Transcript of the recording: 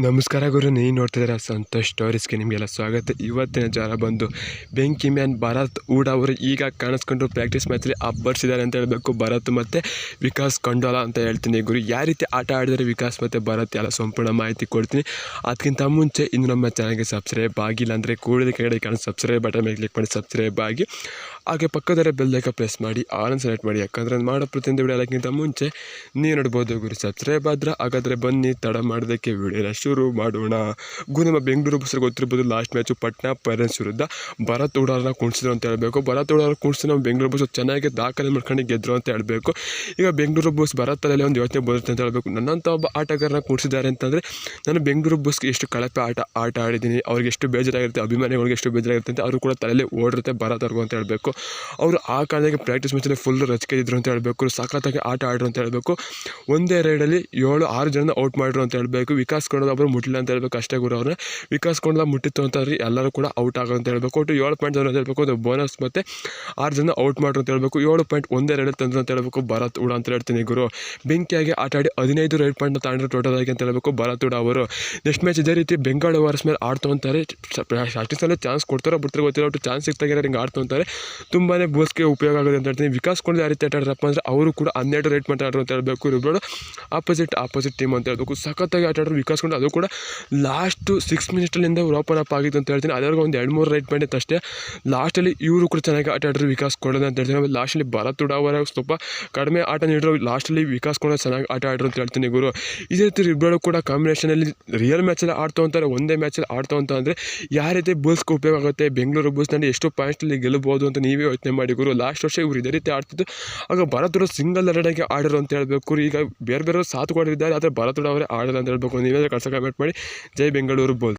ನಮಸ್ಕಾರ ಗುರು, ನೀವು ನೋಡ್ತಿದ್ದೀರಾ ಸಂತೋಷ್ ಸ್ಟೋರೀಸ್ಗೆ ನಿಮಗೆಲ್ಲ ಸ್ವಾಗತ. ಇವತ್ತಿನ ಜಾಲ ಬಂದು ಬೆಂಕಿ ಮ್ಯಾನ್ ಭರತ್ ಹೂಡಾ ಅವರು ಈಗ ಕಾಣಿಸ್ಕೊಂಡು ಪ್ರಾಕ್ಟೀಸ್ ಮ್ಯಾಚಲ್ಲಿ ಅಬ್ಬರಿಸಿದ್ದಾರೆ ಅಂತ ಹೇಳಬೇಕು. ಭರತ್ ಮತ್ತು ವಿಕಾಸ್ ಕಂಡೋಲ ಅಂತ ಹೇಳ್ತೀನಿ ಗುರು. ಯಾವ ರೀತಿ ಆಟ ಆಡಿದರೆ ವಿಕಾಸ್ ಮತ್ತು ಭರತ್ ಎಲ್ಲ ಸಂಪೂರ್ಣ ಮಾಹಿತಿ ಕೊಡ್ತೀನಿ. ಅದಕ್ಕಿಂತ ಮುಂಚೆ ಇನ್ನು ನಮ್ಮ ಚಾನಲ್ಗೆ ಸಬ್ಸ್ಕ್ರೈಬ್ ಆಗಿಲ್ಲ ಅಂದರೆ ಕೂಡಲೇ ಕೆಳಗಡೆ ಕಾಣೋ ಸಬ್ಸ್ಕ್ರೈಬ್ ಬಟನ್ ಮೇಲೆ ಕ್ಲಿಕ್ ಮಾಡಿ ಸಬ್ಸ್ಕ್ರೈಬ್ ಆಗಿ, ಹಾಗೆ ಪಕ್ಕದಲ್ಲೇ ಬೆಲ್ಲೈಕನ್ ಪ್ರೆಸ್ ಮಾಡಿ ಆಲ್ ಸೆಲೆಕ್ಟ್ ಮಾಡಿ. ಯಾಕಂದರೆ ಅದು ಮಾಡೋ ಪ್ರತಿಯೊಂದು ವಿಡಿಯೋ ಅದಕ್ಕಿಂತ ಮುಂಚೆ ನೀವು ನೋಡ್ಬೋದು ಗುರು. ಸಬ್ಸ್ಕ್ರೈಬ್ ಆದ್ರೆ ಹಾಗಾದರೆ ಬನ್ನಿ ತಡ ಮಾಡೋದಕ್ಕೆ ವಿಡಿಯೋನ ಶುರು ಮಾಡೋಣ ಗುರು. ನಮ್ಮ ಬೆಂಗಳೂರು ಬಸ್ಸಲ್ಲಿ ಗೊತ್ತಿರ್ಬೋದು, ಲಾಸ್ಟ್ ಮ್ಯಾಚು ಪಟ್ನಾ ಪೈರೇಟ್ಸ್ ವಿರುದ್ಧ ಭರತ್ ಹೂಡಾರನ್ನ ಕುಣಿಸಿದ್ರು ಅಂತ ಹೇಳಬೇಕು. ಭರತ್ ಹೂಡಾರ ಕುಣಿಸಿ ನಮ್ಮ ಬೆಂಗಳೂರು ಬಸ್ ಚೆನ್ನಾಗಿ ದಾಖಲೆ ಮಾಡ್ಕೊಂಡು ಗೆದ್ದರು ಅಂತ ಹೇಳಬೇಕು. ಈಗ ಬೆಂಗಳೂರು ಬಸ್ ಭರತ್ತಲ್ಲಿ ಒಂದು ಯೋಚನೆ ಬರುತ್ತೆ ಅಂತ ಹೇಳಬೇಕು. ನನ್ನಂಥ ಒಬ್ಬ ಆಟಗಾರನ ಕುಣಿಸಿದ್ದಾರೆ ಅಂತಂದರೆ ನಾನು ಬೆಂಗಳೂರು ಬಸ್ಗೆ ಎಷ್ಟು ಕಳಪೆ ಆಟ ಆಡಿದ್ದೀನಿ, ಅವ್ರಿಗೆ ಎಷ್ಟು ಬೇಜಾರಾಗಿರುತ್ತೆ, ಅಭಿಮಾನಿಗಳಿಗೆ ಎಷ್ಟು ಬೇಜಾರಾಗಿರುತ್ತೆ ಅಂತ ಅವರು ಕೂಡ ತಲೆಯಲ್ಲಿ ಓಡಿರುತ್ತೆ ಭರತ್ ಅವ್ರಿಗೂ ಅಂತ ಹೇಳಬೇಕು. ಅವರು ಆ ಕಾರಣಕ್ಕೆ ಪ್ರಾಕ್ಟೀಸ್ ಮ್ಯಾಚಲ್ಲಿ ಫುಲ್ ರಚಿಕೆಯಿದ್ರು ಅಂತ ಹೇಳಬೇಕು. ಸಖತ್ತಾಗಿ ಆಟ ಆಡಿದ್ರು ಅಂತ ಹೇಳಬೇಕು. ಒಂದೇ ರೈಡಲ್ಲಿ 7-6 ಜನ ಔಟ್ ಮಾಡಿದ್ರು ಅಂತ ಹೇಳಬೇಕು. ವಿಕಾಸ್ ಕೊಂಡೋದ ಒಬ್ಬರು ಮುಟ್ಟಿಲ್ಲ ಅಂತ ಹೇಳಬೇಕು ಅಷ್ಟೇ ಗುರು. ಅವ್ರನ್ನ ವಿಕಾಸ್ ಕೊಂಡೋದ ಮುಟ್ಟಿತ್ತು ಅಂತಂದ್ರೆ ಎಲ್ಲರೂ ಕೂಡ ಔಟ್ ಆಗೋದು ಅಂತ ಹೇಳಬೇಕು. ಒಟ್ಟು 7 ಪಾಯಿಂಟ್ ಅಂತ ಹೇಳಬೇಕು. ಒಂದು ಬೋನಸ್ ಮತ್ತು 6 ಜನ ಔಟ್ ಮಾಡ್ರು ಅಂತ ಹೇಳಬೇಕು. 7 ಪಾಯಿಂಟ್ ಒಂದೇ ರೈಡಲ್ಲಿ ತಂದ್ರು ಅಂತ ಹೇಳಬೇಕು ಭರತ್ ಹೂಡಾ ಅಂತ ಹೇಳ್ತೀನಿ ಗುರು. ಬೆಂಕಿಯಾಗಿ ಆಟ ಆಡಿ 15 ರೈಡ್ ಪಾಯಿಂಟ್ನ ತಾಂಡ್ರೆ ಟೋಟಲ್ ಆಗಿ ಅಂತ ಹೇಳಬೇಕು ಭರತ್ ಹೂಡಾ ಅವರು. ನೆಕ್ಸ್ಟ್ ಮ್ಯಾಚ್ ಇದೇ ರೀತಿ ಬೆಂಗಾಳು ವಾರ್ಸ್ ಮೇಲೆ ಆಡ್ತು ಅಂತಾರೆ. ಸ್ಟಾರ್ಟಿಂಗ್ಸಲ್ಲೇ ಚಾನ್ಸ್ ಕೊಡ್ತಾರೋ ಬಿಡ್ತಾರೆ ಗೊತ್ತಿಲ್ಲ, ಒಟ್ಟು ಚಾನ್ಸ್ ಸಿಗ್ತಾಗಿರೋ ಹಿಂಗೆ ಆಡ್ತು ಅಂತಾರೆ. ತುಂಬಾ ಬೋಸ್ಗೆ ಉಪಯೋಗ ಆಗೋದು ಅಂತ ಹೇಳ್ತೀನಿ. ವಿಕಾಸ್ ಕೊಂಡು ಯಾವ ರೀತಿ ಆಟ ಆಡ್ರಪ್ಪ ಅಂದರೆ ಅವರು ಕೂಡ 12 ರೈಡ್ ಪಾಯಿಂಟ್ ಆಡ್ರು ಅಂತ ಹೇಳಬೇಕು. ಇಬ್ಬರು ಆಪೋಸಿಟ್ ಟೀಮ್ ಅಂತ ಹೇಳಬೇಕು. ಸಖತ್ತಾಗಿ ಆಟ ಆಡಿದ್ರು ವಿಕಾಸ್ ಕೊಂಡು. ಅದು ಕೂಡ ಲಾಸ್ಟು 6 ಮಿನಿಟಲ್ಲಿಂದ ಅವ್ರು ಓಪನ್ ಅಪ್ ಆಗಿತ್ತು ಅಂತ ಹೇಳ್ತೀನಿ. ಅದರಲ್ಲಿ ಒಂದು 2-3 ರೈಡ್ ಪಾಯಿಂಟ್ ಇತ್ತು ಅಷ್ಟೇ. ಲಾಸ್ಟಲ್ಲಿ ಇವರು ಕೂಡ ಚೆನ್ನಾಗಿ ಆಟ ಆಡಿದ್ರು ವಿಕಾಸ್ ಕೊಂಡೋದ ಅಂತ ಹೇಳ್ತೀನಿ. ಆಮೇಲೆ ಲಾಸ್ಟಲ್ಲಿ ಭರತ್ ಹೂಡಾ ಅವರ ಸ್ವಲ್ಪ ಕಡಿಮೆ ಆಟ ನೀಡಿದ್ರು. ಲಾಸ್ಟಲ್ಲಿ ವಿಕಾಸ್ ಕೊಂಡ ಚೆನ್ನಾಗಿ ಆಟ ಆಡಿದ್ರು ಅಂತ ಹೇಳ್ತೀನಿ ಗುರು. ಇದೇ ರೀತಿ ಇಬ್ಬರು ಕೂಡ ಕಾಂಬಿನೇಷನಲ್ಲಿ ರಿಯಲ್ ಮ್ಯಾಚಲ್ಲಿ ಆಡ್ತು ಅಂತಾರೆ, ಒಂದೇ ಮ್ಯಾಚಲ್ಲಿ ಆಡ್ತು ಅಂತ ಅಂದರೆ ಯಾವ ರೀತಿ ಬೂಲ್ಸ್ಗೆ ಉಪಯೋಗ ಆಗುತ್ತೆ, ಬೆಂಗಳೂರು ಬೂಲ್ಸ್ನಲ್ಲಿ ಎಷ್ಟು ಪಾಯಿಂಟ್ಸಲ್ಲಿ ಗೆಲ್ಲಬಹುದು ಅಂತ ನೀವೇ ಯೋಚನೆ ಮಾಡಿ ಗುರು. ಲಾಸ್ಟ್ ವರ್ಷ ಇವರು ಇದೇ ರೀತಿ ಆಡ್ತಿದ್ದು, ಆಗ ಭರತ್ ಹೂಡಾ ಸಿಂಗಲ್ ರೈಡಾಗಿ ಆಡಿರು ಅಂತ ಹೇಳಬೇಕು. ಈಗ ಬೇರೆ ಸಾಥ್ ಕೊಟ್ಟಿದ್ದಾರೆ, ಆದರೆ ಭರತ್ ಹೂಡಾ ಅವರೇ ಆಡಲ್ಲ ಅಂತ ಹೇಳಬೇಕು. ನೀವೇ ಕಳ್ಸ ಕಮೆಂಟ್ ಮಾಡಿ. ಜೈ ಬೆಂಗಳೂರು ಬೋಲ್.